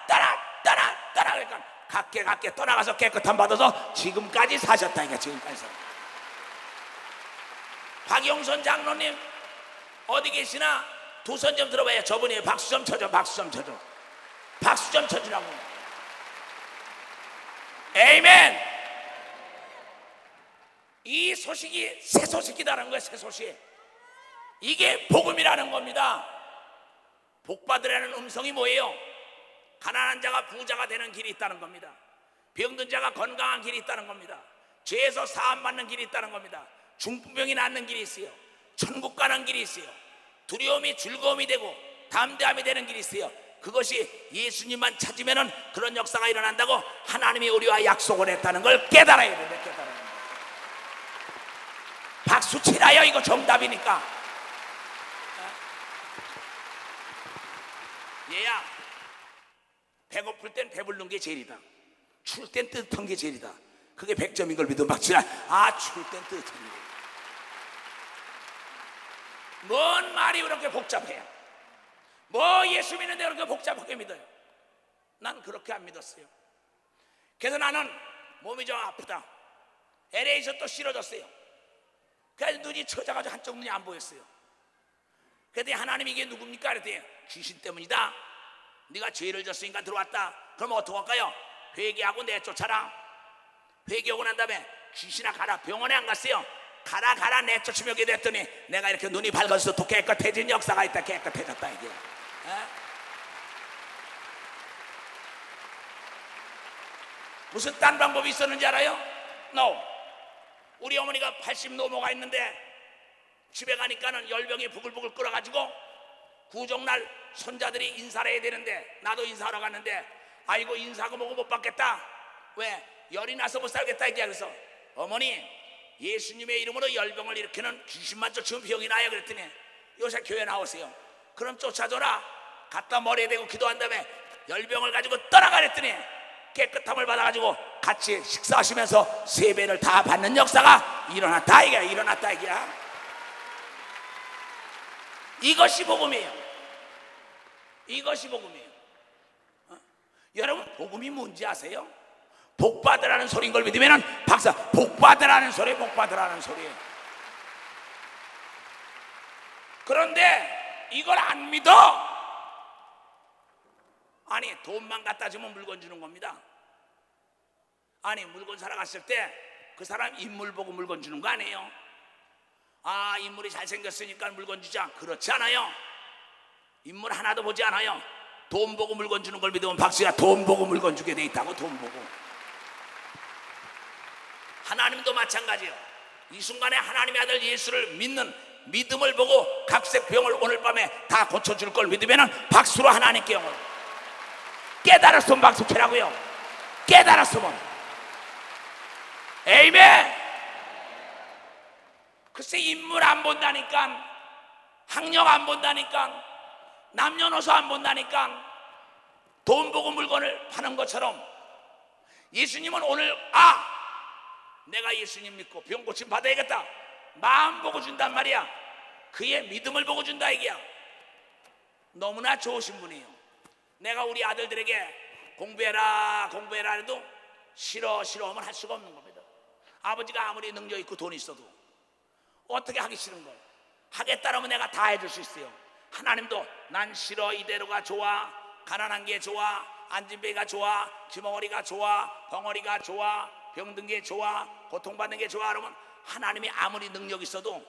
그러니까 각게 떠나가서 깨끗함 받아서 지금까지 사셨다 이게. 지금까지 사. 박용선 장로님 어디 계시나 두 손 좀 들어봐요. 저분이 박수 좀 쳐줘. 박수 좀 쳐줘. 박수 좀 쳐주라고. 에이멘. 이 소식이 새 소식이다라는 거예요. 새 소식. 이게 복음이라는 겁니다. 복받으라는 음성이 뭐예요? 가난한 자가 부자가 되는 길이 있다는 겁니다. 병든 자가 건강한 길이 있다는 겁니다. 죄에서 사함받는 길이 있다는 겁니다. 중풍병이 낫는 길이 있어요. 천국 가는 길이 있어요. 두려움이 즐거움이 되고 담대함이 되는 길이 있어요. 그것이 예수님만 찾으면 그런 역사가 일어난다고 하나님이 우리와 약속을 했다는 걸 깨달아야 돼요. 깨달아야 돼요. 박수 치라요. 이거 정답이니까. 얘야, 배고플 땐 배부른 게 제일이다. 추울 땐 뜨뜻한 게 제일이다. 그게 100점인 걸 믿으면 박수라. 아, 추울 땐 뜨뜻한 게. 뭔 말이 그렇게 복잡해요? 뭐 예수 믿는데 그렇게 복잡하게 믿어요? 난 그렇게 안 믿었어요. 그래서 나는 몸이 좀 아프다. LA에서 또 싫어졌어요. 그래서 눈이 처져가지고 한쪽 눈이 안 보였어요. 그랬더니 하나님이 이게 누굽니까? 그랬더니 귀신 때문이다. 네가 죄를 졌으니까 들어왔다. 그럼 어떡할까요? 회개하고 내쫓아라. 회개하고 난 다음에 귀신아 가라. 병원에 안 갔어요. 가라 내쫓으면 오게 됐더니 내가 이렇게 눈이 밝아서 또 깨끗해진 역사가 있다. 깨끗해졌다 이게. 무슨 딴 방법이 있었는지 알아요? No. 우리 어머니가 80 넘어가 있는데 집에 가니까는 열병이 부글부글 끓어가지고 구정날 손자들이 인사를 해야 되는데 나도 인사하러 갔는데 아이고 인사하고 뭐고 못 받겠다. 왜? 열이 나서 못 살겠다 이게. 그래서 어머니 예수님의 이름으로 열병을 일으키는 귀신만 쫓으면 병이 나요. 그랬더니 요새 교회 나오세요. 그럼 쫓아줘라. 갖다 머리에 대고 기도한 다음에 열병을 가지고 떠나가 그랬더니 깨끗함을 받아가지고 같이 식사하시면서 세배를 다 받는 역사가 일어났다 이거야. 일어났다 이거야. 이것이 복음이에요. 이것이 복음이에요. 여러분 복음이 뭔지 아세요? 복받으라는 소리인 걸 믿으면 박사 복받으라는 소리. 복받으라는 소리. 그런데 이걸 안 믿어. 아니 돈만 갖다 주면 물건 주는 겁니다. 아니 물건 사러 갔을 때 그 사람 인물 보고 물건 주는 거 아니에요? 아 인물이 잘생겼으니까 물건 주자. 그렇지 않아요. 인물 하나도 보지 않아요. 돈 보고 물건 주는 걸 믿으면 박수야. 돈 보고 물건 주게 돼 있다고. 돈 보고. 하나님도 마찬가지예요. 이 순간에 하나님의 아들 예수를 믿는 믿음을 보고 각색 병을 오늘 밤에 다 고쳐줄 걸 믿으면 박수로 하나님께 영광. 깨달았으면 박수 치라고요. 깨달았으면. 에이멘. 글쎄 인물 안 본다니까, 학력 안 본다니까, 남녀노소 안 본다니까 돈 보고 물건을 파는 것처럼 예수님은 오늘 내가 예수님 믿고 병 고침 받아야겠다 마음 보고 준단 말이야. 그의 믿음을 보고 준다 이게야. 너무나 좋으신 분이에요. 내가 우리 아들들에게 공부해라 해도 싫어 하면 할 수가 없는 겁니다. 아버지가 아무리 능력 있고 돈 있어도 어떻게 하기 싫은 걸 하겠다라면 내가 다 해줄 수 있어요. 하나님도 난 싫어 이대로가 좋아, 가난한 게 좋아, 안진배가 좋아, 기멍어리가 좋아, 벙어리가 좋아, 병든 게 좋아, 고통받는 게 좋아. 그러면 하나님이 아무리 능력 있어도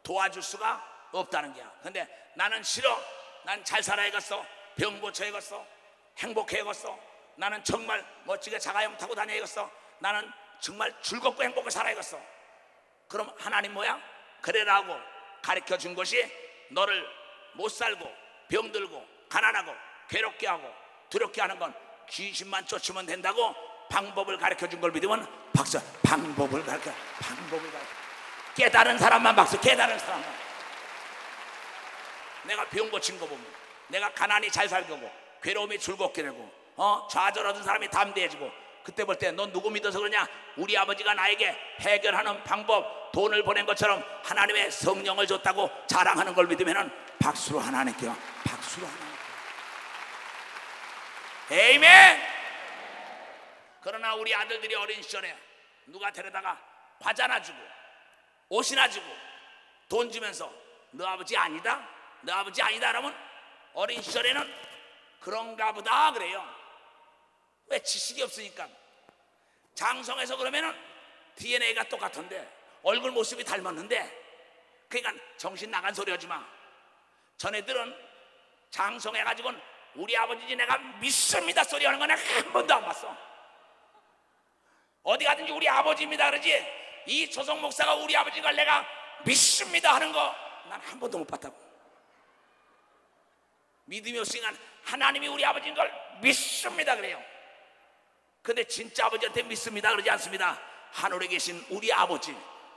도와줄 수가 없다는 거야. 근데 나는 싫어. 난 잘 살아야겠어. 병 고쳐야겠어. 행복해야겠어. 나는 정말 멋지게 자가용 타고 다녀야겠어. 나는 정말 즐겁고 행복하게 살아야겠어. 그럼 하나님 뭐야? 그래라고 가르쳐 준 것이 너를 못 살고 병들고 가난하고 괴롭게 하고 두렵게 하는 건 귀신만 쫓으면 된다고 방법을 가르쳐 준 걸 믿으면 박수. 방법을 가르쳐. 깨달은 사람만 박수. 깨달은 사람만. 내가 병 고친 거 보면 내가 가난히 잘 살게 하고 괴로움이 즐겁게 되고 좌절하던 사람이 담대해지고 그때 볼 때 넌 누구 믿어서 그러냐? 우리 아버지가 나에게 해결하는 방법 돈을 보낸 것처럼 하나님의 성령을 줬다고 자랑하는 걸 믿으면 박수로 하나님께 박수로 하나님께. 에이멘. 그러나 우리 아들들이 어린 시절에 누가 데려다가 과자나 주고 옷이나 주고 돈 주면서 너 아버지 아니다? 너 아버지 아니다 라면 어린 시절에는 그런가 보다 그래요. 왜? 지식이 없으니까. 장성해서 그러면은 DNA가 똑같은데 얼굴 모습이 닮았는데 그러니까 정신 나간 소리 하지 마. 전애들은 장성해가지고는 우리 아버지 내가 믿습니다 소리 하는 거 내가 한 번도 안 봤어. 어디 가든지 우리 아버지입니다 그러지, 이 조성 목사가 우리 아버지가 내가 믿습니다 하는 거 난 한 번도 못 봤다고. 믿음이 없으니까 하나님이 우리 아버지인 걸 믿습니다 그래요. 근데 진짜 아버지한테 믿습니다 그러지 않습니다. 하늘에 계신 우리 아버지,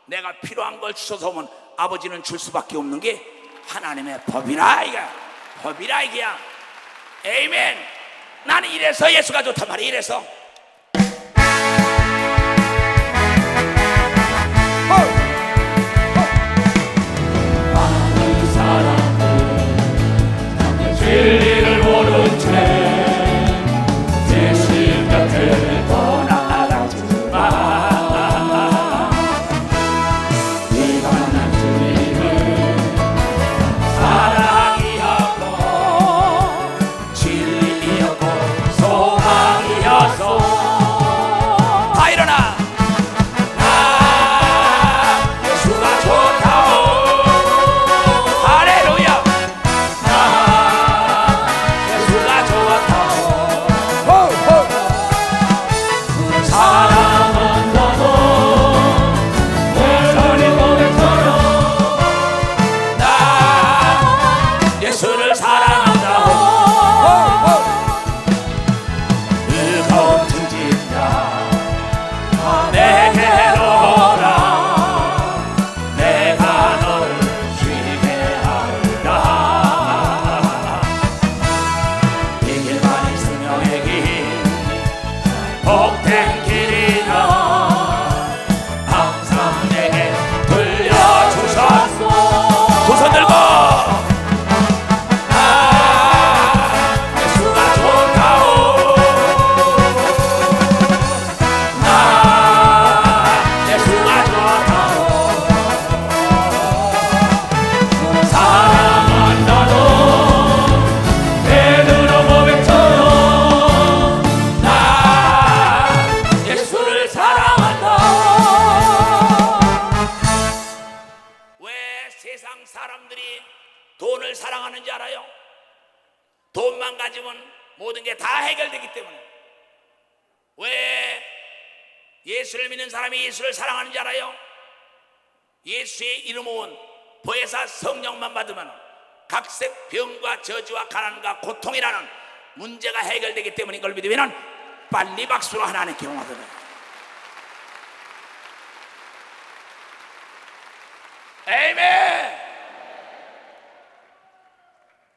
내가 필요한 걸 주셔서 오면 아버지는 줄 수밖에 없는 게 하나님의 법이라 이거야. 법이라 이거야. 에이멘. 나는 이래서 예수가 좋단 말이야. 이래서 많은 사람들 진리를 모른 채 예수님 곁을 떠나가지만 네가 만난 주님은 사랑이었고 진리였고 소망이었어. 다 일어나. 예수가 좋다오. 할렐루야. 예수가 좋다오. 사랑한다고 예수님 몸처럼 나 예수를 사랑한다고 뜨거운 증진자 내게로 오라. 내가 너를 쉬게 하리라. 이 길만이 생명의 길 복된 길이라 항상 내게 들려주셨소. 두 손 들고 예수가 좋다오. 나 예수가 좋다오. 사랑한다도 베드로 고백처럼 나 예수를 사랑한다. 왜 세상 사람들이 돈을 사랑하는지 알아요? 돈만 가지면 모든 게 다 해결되기 때문에. 왜 예수를 믿는 사람이 예수를 사랑하는지 알아요? 예수의 이름 온 보혜사 성령만 받으면 각색 병과 저주와 가난과 고통이라는 문제가 해결되기 때문에 이걸 믿으면 빨리 박수로 하나님께 영화드려요. 에이멘.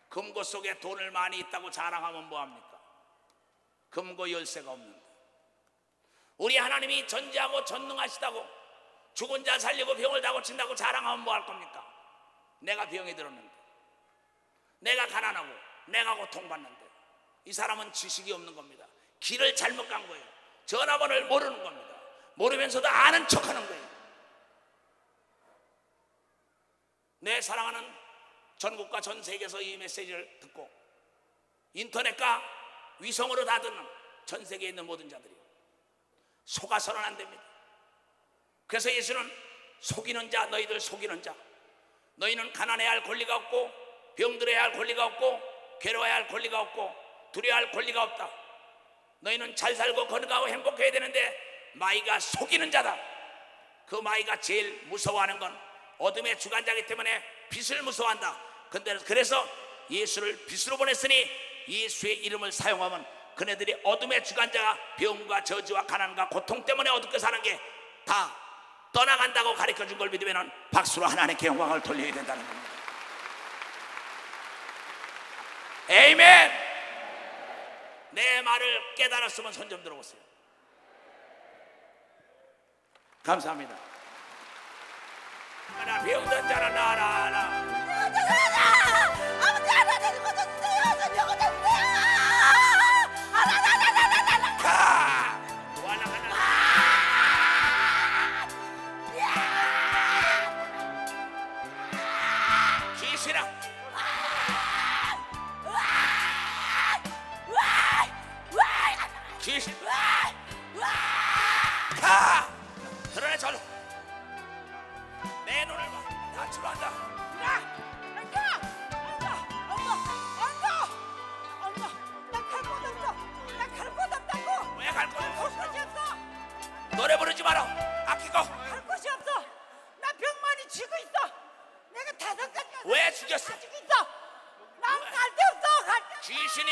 금고 속에 돈을 많이 있다고 자랑하면 뭐합니까? 금고 열쇠가 없는데. 우리 하나님이 전지하고 전능하시다고 죽은 자 살리고 병을 다 고친다고 자랑하면 뭐 할 겁니까? 내가 병이 들었는데, 내가 가난하고 내가 고통받는데. 이 사람은 지식이 없는 겁니다. 길을 잘못 간 거예요. 전화번호를 모르는 겁니다. 모르면서도 아는 척하는 거예요. 내 사랑하는 전국과 전 세계에서 이 메시지를 듣고 인터넷과 위성으로 다 듣는 전 세계에 있는 모든 자들이요, 속아서는 안 됩니다. 그래서 예수는 속이는 자, 너희들 속이는 자, 너희는 가난해야 할 권리가 없고 병들어야 할 권리가 없고 괴로워야 할 권리가 없고 두려워할 권리가 없다. 너희는 잘 살고 건강하고 행복해야 되는데 마귀가 속이는 자다. 그 마귀가 제일 무서워하는 건 어둠의 주관자이기 때문에 빛을 무서워한다. 근데 그래서 예수를 빛으로 보냈으니 예수의 이름을 사용하면 그네들이 어둠의 주관자가 병과 저주와 가난과 고통 때문에 어둡게 사는 게 다 떠나간다고 가르쳐준 걸 믿으면 박수로 하나님께 영광을 돌려야 된다는 겁니다. 에이멘. 내 말을 깨달았으면 손 좀 들어보세요. 감사합니다. 하나 병든 자라 나라. 아버지 하나님 고쳐주세요. 저 병원 좀 주세요. 가! 와라 하나. 귀신아. 귀신. 가! 드러내 절로. 내 눈을 봐. 다 치료한다. 앉아. 앉아. 앉아. 앉아. 앉아. 갈 곳 없어. 갈 곳이 없어. 노래 부르지 마라. 아끼고. 갈 곳이 없어. 나 병만이 쥐고 있어. 내가 5가지 왜 죽였어? 가지고 있어. 난 갈 데 없어. 갈 데 없어. 귀신이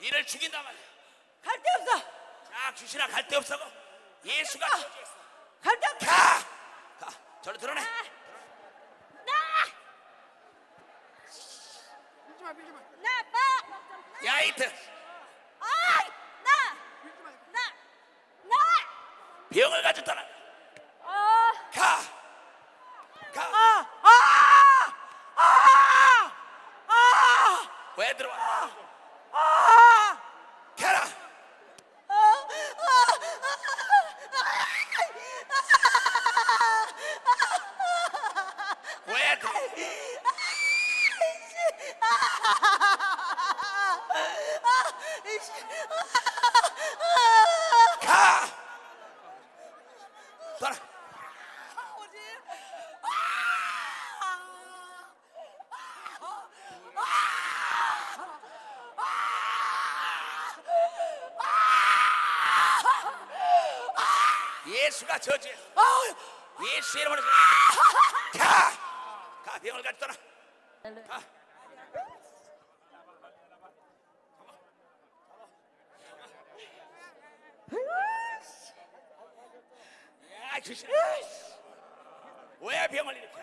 이를 죽인단 말이야. 갈 데 없어. 자, 귀신아 갈 데 없어. 예수가 저주했어. 갈 데 없어. 가. 가. 저리 드러내. 나 봐. 야, 이트. 아이, 나. 병을 가져 떠나. 가. 가. 왜 들어와? 가라. 왜 들어와? 가. 떠나. 예수가 저주했어. 예수 이름으로 가. 가. 병을 가져 떠나. 가. 야, 귀신. 왜 병을 일으켜?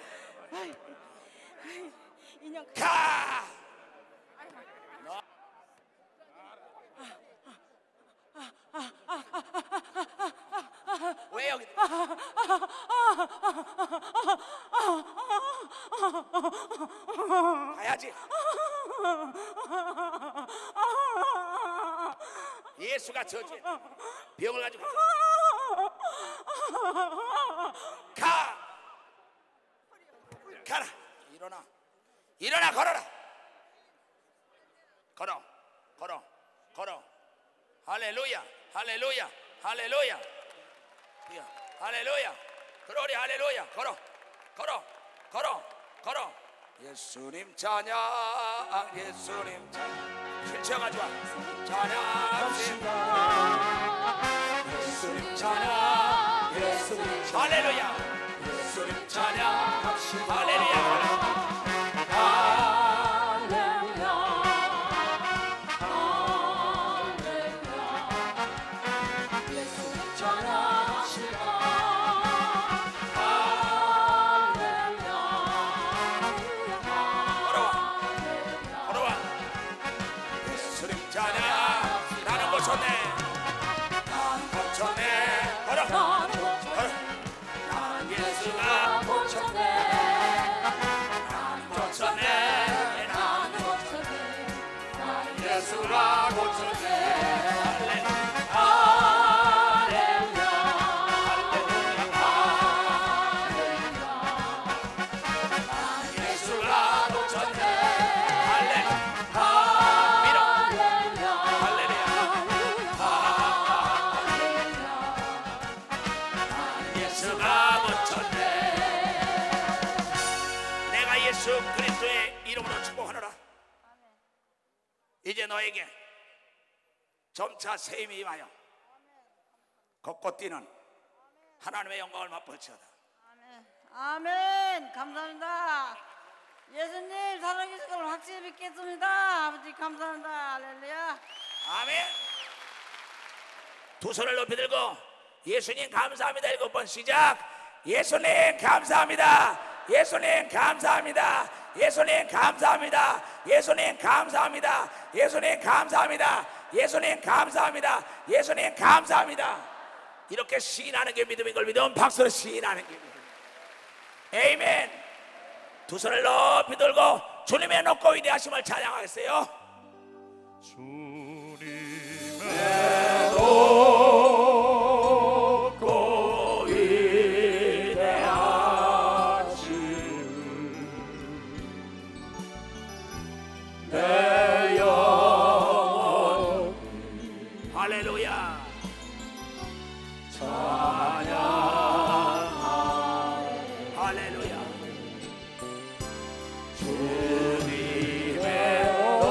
인형. 가. 왜 여기? 가야지. 예수가 저주했다. 병을 가지고 가. 가라. 일어나. 일어나. 걸어라. 걸어. 할렐루야. 할렐루야. 할렐루야. 할렐루야. 그러리. 할렐루야. 걸어. 예수님 찬양. 예수님 찬양. 펼쳐가지고 찬양합시다. 예수님 찬양. 예수님 찬양. 할렐루야. 예수님 찬양합시다. 할렐루야. 예수 그리스도의 이름으로 축복하노라. 이제 너에게 점차 새 힘이 임하여 걷고 뛰는 하나님의 영광을 맛볼지어다. 아멘. 감사합니다. 예수님 살아계신 걸 확실히 믿겠습니다. 아버지 감사합니다. 할렐루야. 아멘. 두 손을 높이 들고 예수님 감사합니다 7번 시작. 예수님 감사합니다. 예수님 감사합니다. 예수님 감사합니다. 예수님 감사합니다. 예수님 감사합니다. 예수님 감사합니다. 예수님 감사합니다. 이렇게 시인하는 게 믿음인 걸 믿으면 박수로 시인하는 게 믿음. 에이멘. 두 손을 높이 들고 주님의 높고 위대하심을 찬양하겠어요. 주님의 높고 위대하심 내 영혼 할렐루야 찬양 할렐루야. 주님의 높고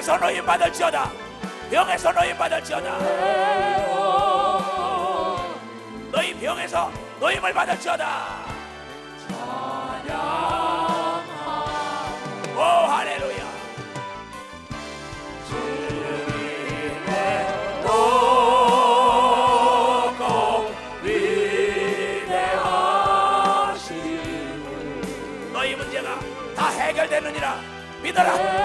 병에서 노임 받을지어다. 병에서 노임 받을지어다. 너희 병에서 노임을 받을지어다. 오 할렐루야. 너희 문제가 다 해결되느니라 믿어라.